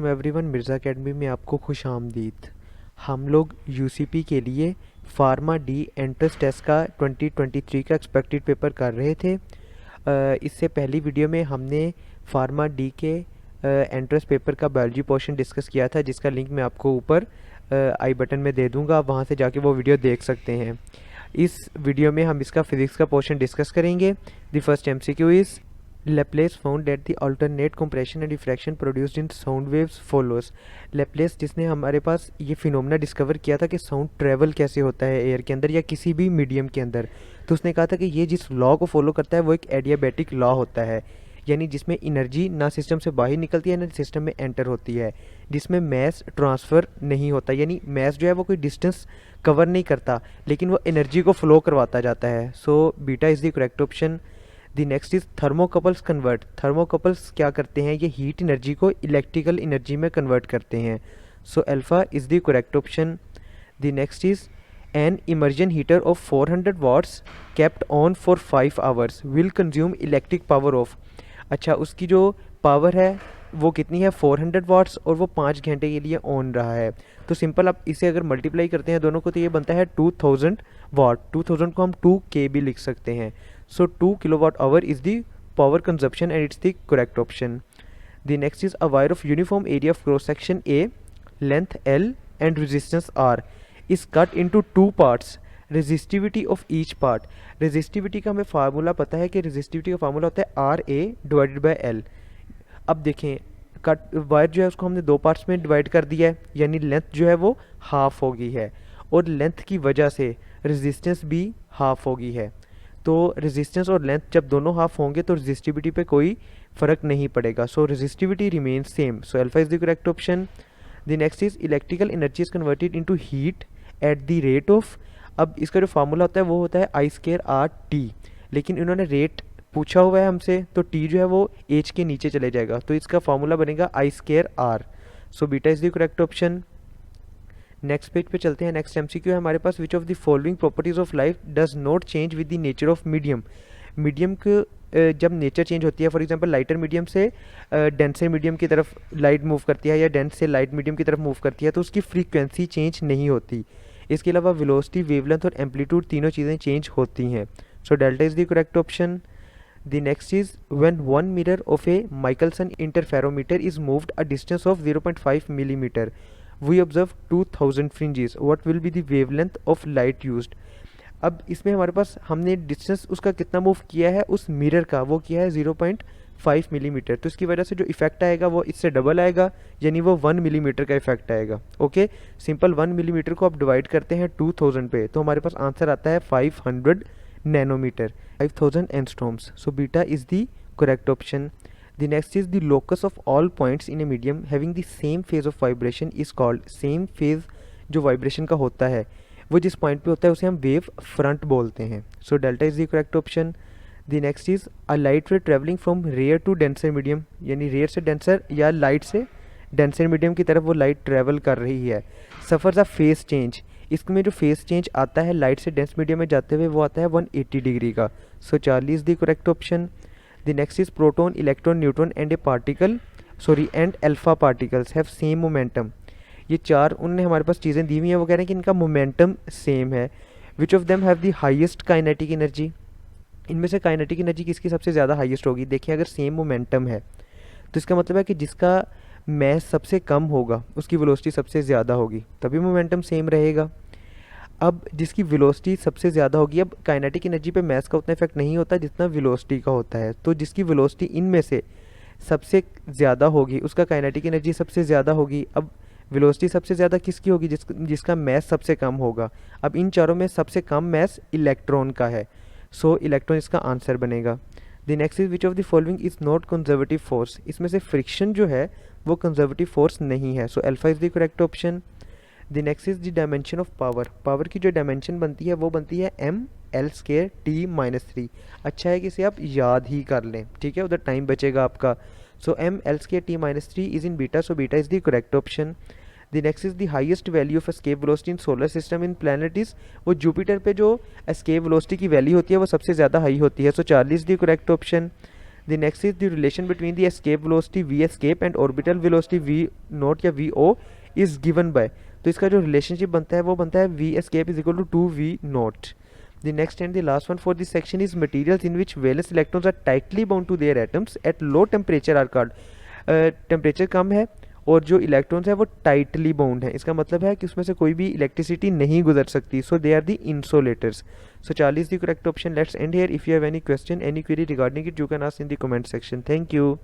Everyone, Mirza academy में आपको खुश आमदीद। हम लोग यूसीपी के लिए फार्मा डी एंट्रेंस टेस्ट का 2023 का एक्सपेक्टेड पेपर कर रहे थे। इससे पहली वीडियो में हमने फार्मा डी के एंट्रेंस पेपर का बायोलॉजी पोर्शन डिस्कस किया था, जिसका लिंक मैं आपको ऊपर आई बटन में दे दूंगा। आप वहां से जाके वो वीडियो देख सकते हैं। इस वीडियो में हम इसका फिजिक्स का पोर्शन डिस्कस करेंगे। The first MCQ is Laplace found that the alternate compression and diffraction produced in sound waves follows। Laplace जिसने हमारे पास ये फिनोमेना डिस्कवर किया था कि साउंड ट्रेवल कैसे होता है एयर के अंदर या किसी भी मीडियम के अंदर, तो उसने कहा था कि ये जिस लॉ को फॉलो करता है वो एक एडियाबैटिक लॉ होता है, यानी जिसमें एनर्जी ना सिस्टम से बाहर निकलती है ना सिस्टम में एंटर होती है, जिसमें मैस ट्रांसफ़र नहीं होता, यानी मैस जो है वो कोई डिस्टेंस कवर नहीं करता लेकिन वो एनर्जी को फ्लो करवाता जाता है। So beta is the correct option. The next is thermocouples convert. Thermocouples क्या करते हैं, ये हीट एनर्जी को इलेक्ट्रिकल एनर्जी में कन्वर्ट करते हैं। So alpha is the correct option. The next is an immersion heater of 400 watts kept on for 5 hours will consume electric power of. अच्छा, उसकी जो पावर है वो कितनी है, 400 वाट्स, और वो 5 घंटे के लिए ऑन रहा है। तो सिंपल आप इसे अगर मल्टीप्लाई करते हैं दोनों को तो ये बनता है 2000 वाट। 2000 को हम 2K भी लिख सकते हैं। So 2 kilowatt hour is the power consumption and it's the correct option. The next is a wire of uniform area of cross section A, length L and resistance R is cut into 2 parts. Resistivity of each part. Resistivity का हमें formula पता है कि resistivity का formula होता है RA divided by L। अब देखें, कट वायर जो है उसको हमने 2 पार्ट्स में डिवाइड कर दिया है, यानी लेंथ जो है वो हाफ हो गई है, और लेंथ की वजह से रेजिस्टेंस भी हाफ हो गई है। तो रेजिस्टेंस और लेंथ जब दोनों हाफ होंगे तो रेजिस्टिविटी पे कोई फ़र्क नहीं पड़ेगा। So resistivity remains same. So alpha is the correct option. The next is electrical energy is converted into heat at the rate of. अब इसका जो फार्मूला होता है वो होता है I²R_T, लेकिन इन्होंने रेट पूछा हुआ है हमसे, तो T जो है वो H के नीचे चले जाएगा, तो इसका फार्मूला बनेगा I²R। So beta is the correct option. Next page पे चलते हैं। नेक्स्ट एमसीक्यू है हमारे पास, which of the following properties of light does not change with the nature of medium. Medium के जब नेचर चेंज होती है, फॉर एग्जांपल लाइटर मीडियम से डेंसर मीडियम की तरफ लाइट मूव करती है या डेंस से लाइट मीडियम की तरफ मूव करती है, तो उसकी फ्रीक्वेंसी चेंज नहीं होती। इसके अलावा वेलोसिटी, वेवलेंथ और एम्पलीट्यूड तीनों चीज़ें चेंज होती हैं। So delta is the correct option. The next is when one mirror of A Michelson interferometer is moved a distance of 0.5 millimetre we observe 2000 fringes, what will be the wavelength of light used। अब इसमें हमारे पास हमने distance उसका कितना move किया है उस mirror का, वो किया है 0.5 मिलीमीटर, तो इसकी वजह से जो इफेक्ट आएगा वो इससे डबल आएगा, यानी वो 1 मिलीमीटर का इफेक्ट आएगा। ओके, सिंपल 1 मिलीमीटर को आप डिवाइड करते हैं 2000 पे, तो हमारे पास आंसर आता है 500 nanometer, 5000 angstroms. So beta is the correct option. The next is the locus of all points in a medium having the same phase of vibration is called। same phase जो vibration का होता है वो जिस point पे होता है उसे हम wave front बोलते हैं। So delta is the correct option। The next is a light ray traveling from rare to denser medium, यानी rare से denser या light से denser medium की तरफ वो light travel कर रही है, suffers a phase change। इसमें जो phase change आता है light से dense medium में जाते हुए वो आता है 180 डिग्री का। So Charlie is the correct option। The next is proton, electron, neutron and and alpha particles have same momentum। ये चार उनने हमारे पास चीज़ें दी हुई हैं, वो कह रहे हैं कि इनका मोमेंटम सेम है। Which of them have the highest kinetic energy। इनमें से काइनेटिक एनर्जी किसकी सबसे ज़्यादा हाईएस्ट होगी। देखिए, अगर सेम मोमेंटम है तो इसका मतलब है कि जिसका मैस सबसे कम होगा उसकी वेलोसिटी सबसे ज़्यादा होगी, तभी मोमेंटम सेम रहेगा। अब जिसकी वेलोसिटी सबसे ज़्यादा होगी, अब काइनेटिक एनर्जी पे मैस का उतना इफेक्ट नहीं होता जितना वेलोसिटी का होता है, तो जिसकी वेलोसिटी इनमें से सबसे ज़्यादा होगी उसका काइनेटिक एनर्जी सबसे ज़्यादा होगी। अब वेलोसिटी सबसे ज़्यादा किसकी होगी, जिसका मैस सबसे कम होगा। अब इन चारों में सबसे कम मैस इलेक्ट्रॉन का है, सो इलेक्ट्रॉन इसका आंसर बनेगा। The next is which of the following is not conservative force. इसमें से फ्रिक्शन जो है वो कंजर्वेटिव फोर्स नहीं है। सो alpha is the correct option. The next is the dimension of power. Power की जो डायमेंशन बनती है वो बनती है M_L²T-3। अच्छा है कि इसे आप याद ही कर लें, ठीक है, उधर टाइम बचेगा आपका। सो M_L²T-3 is in beta, so beta is the correct option. The next is the highest value of escape velocity in solar system in planet is. वो जुपिटर पे जो एस्केप वेलोसिटी की वैल्यू होती है वो सबसे ज़्यादा हाई होती है। So Charlie is the correct option. The next is the relation between the escape velocity v escape and orbital velocity v naught या v o is given by, तो इसका जो रिलेशनशिप बनता है वो बनता है v escape is equal to 2v naught. The next and the last one for this section is materials in which valence electrons are tightly bound to their atoms at low temperature are called. Temperature कम है और जो electrons है वो tightly bound है, इसका मतलब है कि उसमें से कोई भी इलेक्ट्रिसिटी नहीं गुजर सकती, so they are the insulators. So Charlie is the correct option. Let's end here. If you have any question, any query regarding it, you can ask in the comment section. Thank you.